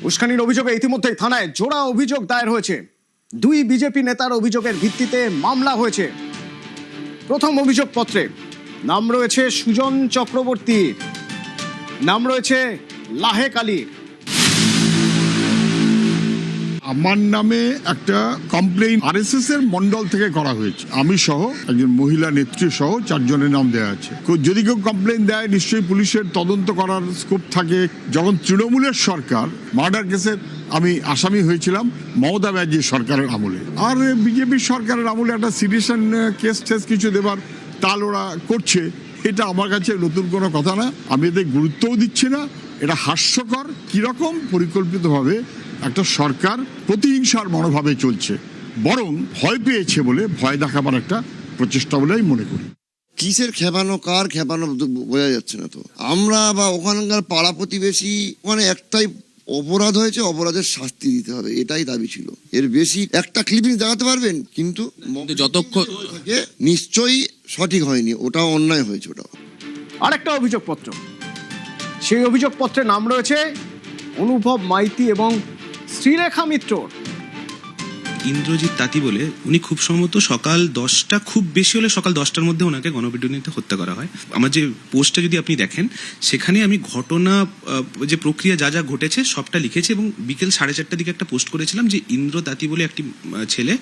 উস্কানির অভিযোগে ইতিমধ্যেই থানায় জোড়া অভিযোগ দায়ের হয়েছে। দুই বিজেপি নেতার অভিযোগের ভিত্তিতে মামলা হয়েছে। প্রথম অভিযোগপত্রে নাম রয়েছে সুজন চক্রবর্তীর, নাম রয়েছে লাহেক আলীর। আমার নামে একটা কমপ্লেইন আরএসএস এর মন্ডল থেকে করা হয়েছে। আমি সহ একজন মহিলা নেত্রী সহ 4 জনের নাম দেওয়া আছে। যদি কেউ কমপ্লেইন দেয় নিশ্চয়ই পুলিশের তদন্ত করার স্কোপ থাকে। যখন তৃণমূলের সরকার মার্ডার কেসের আমি আসামি হয়েছিলাম মমতা ব্যানার্জি সরকারের আমলে, আর বিজেপি সরকারের আমলে একটা সিরিয়াস কেস টেস কিছু দেবার তাল ওরা করছে, এটা আমার কাছে নতুন কোনো কথা না। আমি এতে গুরুত্বও দিচ্ছি না। এটা হাস্যকর কিরকম পরিকল্পিতভাবে একটা সরকার প্রতিহিংসার মনোভাবে চলছে, বরং ভয় পেয়েছে বলে ভয় দেখাবার একটা প্রচেষ্টা বলে আমি মনে করি। কিসের খেপানো, কার খেপানো বোঝা যাচ্ছে না তো। আমরা বা ওখানকার পাড়া প্রতিবেশী, ওখানে একটাই অপরাধ হয়েছে, অপরাধের শাস্তি দিতে হবে, এটাই দাবি ছিল। এর বেশি একটা ক্লিপিং দেখাতে পারবেন, কিন্তু যতক্ষণ নিশ্চয়ই সঠিক হয়নি, ওটাও অন্যায় হয়েছে। ওটাও আরেকটা অভিযোগপত্র, সেই অভিযোগপত্রে নাম রয়েছে অনুভব মাইতি এবং শ্রীরেখা মিত্রর। ইন্দ্রজিৎ তাঁতি বলে উনি খুব সম্ভবত সকাল 10টা, খুব বেশি হলে সকাল 10টার মধ্যে ওনাকে গণপিটুনিতে হত্যা করা হয়। আমার যে পোস্টটা যদি আপনি দেখেন, সেখানে আমি ঘটনা যে প্রক্রিয়া যা যা ঘটেছে সবটা লিখেছি এবং বিকেল 4:30টার দিকে একটা পোস্ট করেছিলাম যে ইন্দ্র তাঁতি বলে একটি ছেলে,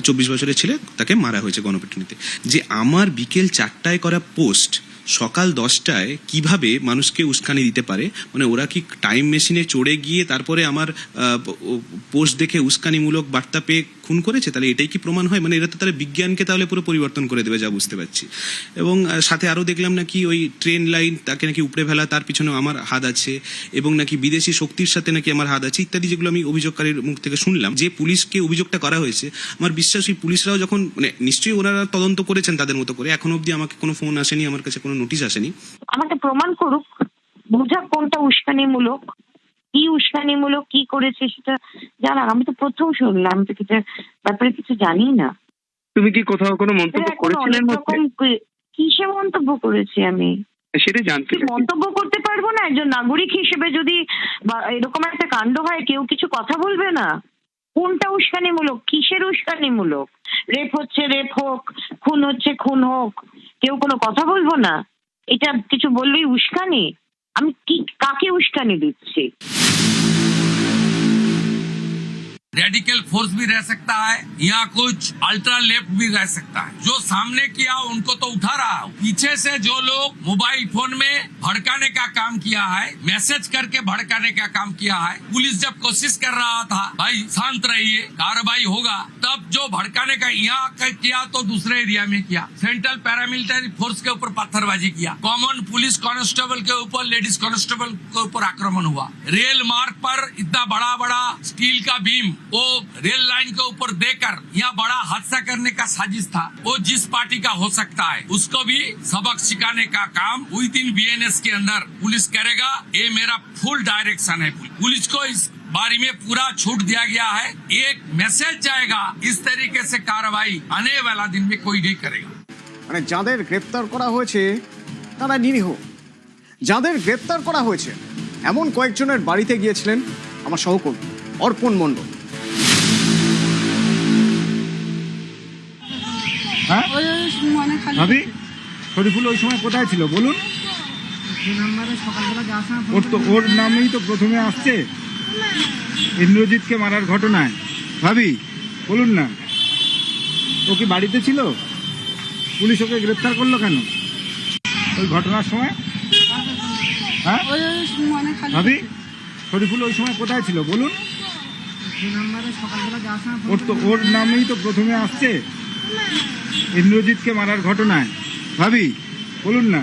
24 বছরের ছেলে, তাকে মারা হয়েছে গণপিটুনিতে। যে আমার বিকেল 4টায় করা পোস্ট সকাল 10টায় কিভাবে মানুষকে উস্কানি দিতে পারে, মানে ওরা কি টাইম মেশিনে চড়ে গিয়ে তারপরে আমার পোস্ট দেখে উস্কানিমূলক বার্তা পেয়ে খুন করেছে, তাহলে এটাই কি প্রমাণ হয়? মানে এরা তো তাহলে বিজ্ঞানকে তাহলে পুরো পরিবর্তন করে দেবে, যা বুঝতে পারছি। এবং সাথে আরও দেখলাম নাকি ওই ট্রেন লাইন তাকে নাকি উপড়ে ফেলা, তার পিছনে আমার হাত আছে, এবং নাকি বিদেশি শক্তির সাথে নাকি আমার হাত আছে, ইত্যাদি যেগুলো আমি অভিযোগকারীর মুখ থেকে শুনলাম। যে পুলিশকে অভিযোগটা করা হয়েছে, আমার বিশ্বাস ওই পুলিশরাও যখন, মানে নিশ্চয়ই ওনারা তদন্ত করেছেন তাদের মতো করে, এখন অবধি আমাকে কোনো ফোন আসেনি, আমার কাছে কোনো নোটিশ আসেনি। আমাকে প্রমাণ করুক, বোঝা কোনটা উস্কানিমূলক, কি উস্কানিমূলক, কি করেছে সেটা জানা। আমি তো প্রথম শুনলাম, তো কিছু ব্যাপারে কিছু জানি না। তুমি কি কোথাও কোনো মন্তব্য করেছিলেন? কিসে মন্তব্য করেছি আমি সেটা জানতে মন্তব্য করতে পারবো না? একজন নাগরিক হিসেবে যদি এরকম একটা কাণ্ড হয়, কেউ কিছু কথা বলবে না? কোনটা উস্কানিমূলক, কিসের উস্কানিমূলক? রেপ হচ্ছে রেপ হোক, খুন হচ্ছে খুন হোক, কেউ কোনো কথা বলবো না? এটা কিছু বললেই উস্কানি? আমি কি কাকে উস্কানি দিচ্ছি? रेडिकल फोर्स भी रह सकता है या कुछ अल्ट्रा लेफ्ट भी रह सकता है। जो सामने किया उनको तो उठा रहा हूं, पीछे से जो लोग मोबाइल फोन में भड़काने का काम किया है, मैसेज करके भड़काने का काम किया है, पुलिस जब कोशिश कर रहा था भाई शांत रहिए, कार्रवाई होगा, तब जो भड़काने का यहाँ किया तो दूसरे एरिया में किया। सेंट्रल पैरामिलिट्री फोर्स के ऊपर पत्थरबाजी किया, कॉमन पुलिस कांस्टेबल के ऊपर, लेडीज कांस्टेबल के ऊपर आक्रमण हुआ, रेल मार्ग पर इतना बड़ा बड़ा स्टील का बीम वो रेल लाइन के ऊपर देकर यहाँ बड़ा हादसा करने का साजिश था। वो जिस पार्टी का हो सकता है उसको भी सबक सिखाने का काम विद इन बीएनएस के अंदर पुलिस करेगा। ये मेरा फुल डायरेक्शन है। पुलिस को इस बारे में पूरा छूट दिया गया है। एक मैसेज जाएगा, इस तरीके से कार्रवाई आने वाला दिन में कोई नहीं करेगा। মানে যাদের গ্রেপ্তার করা হয়েছে তারা নিরীহ। যাদের গ্রেপ্তার করা হয়েছে এমন কয়েকজনের বাড়িতে গিয়েছিলেন আমার সহকর্মী অর্পণ মণ্ডল। ভাবি, শরীফুল ওই সময় কোথায় ছিল বলুন? ওর নামেই তো প্রথমে আসছে ইন্দ্রজিৎকে মারার ঘটনায়। ভাবি বলুন না, ও কি বাড়িতে ছিল? পুলিশ ওকে গ্রেপ্তার করলো কেন ওই ঘটনার সময়? হ্যাঁ ভাবি, শরীফুল ওই সময় কোথায় ছিল বলুন? ওর নামেই তো প্রথমে আসছে ইন্দ্রজিৎকে মারার ঘটনায়। ভাবি বলুন না।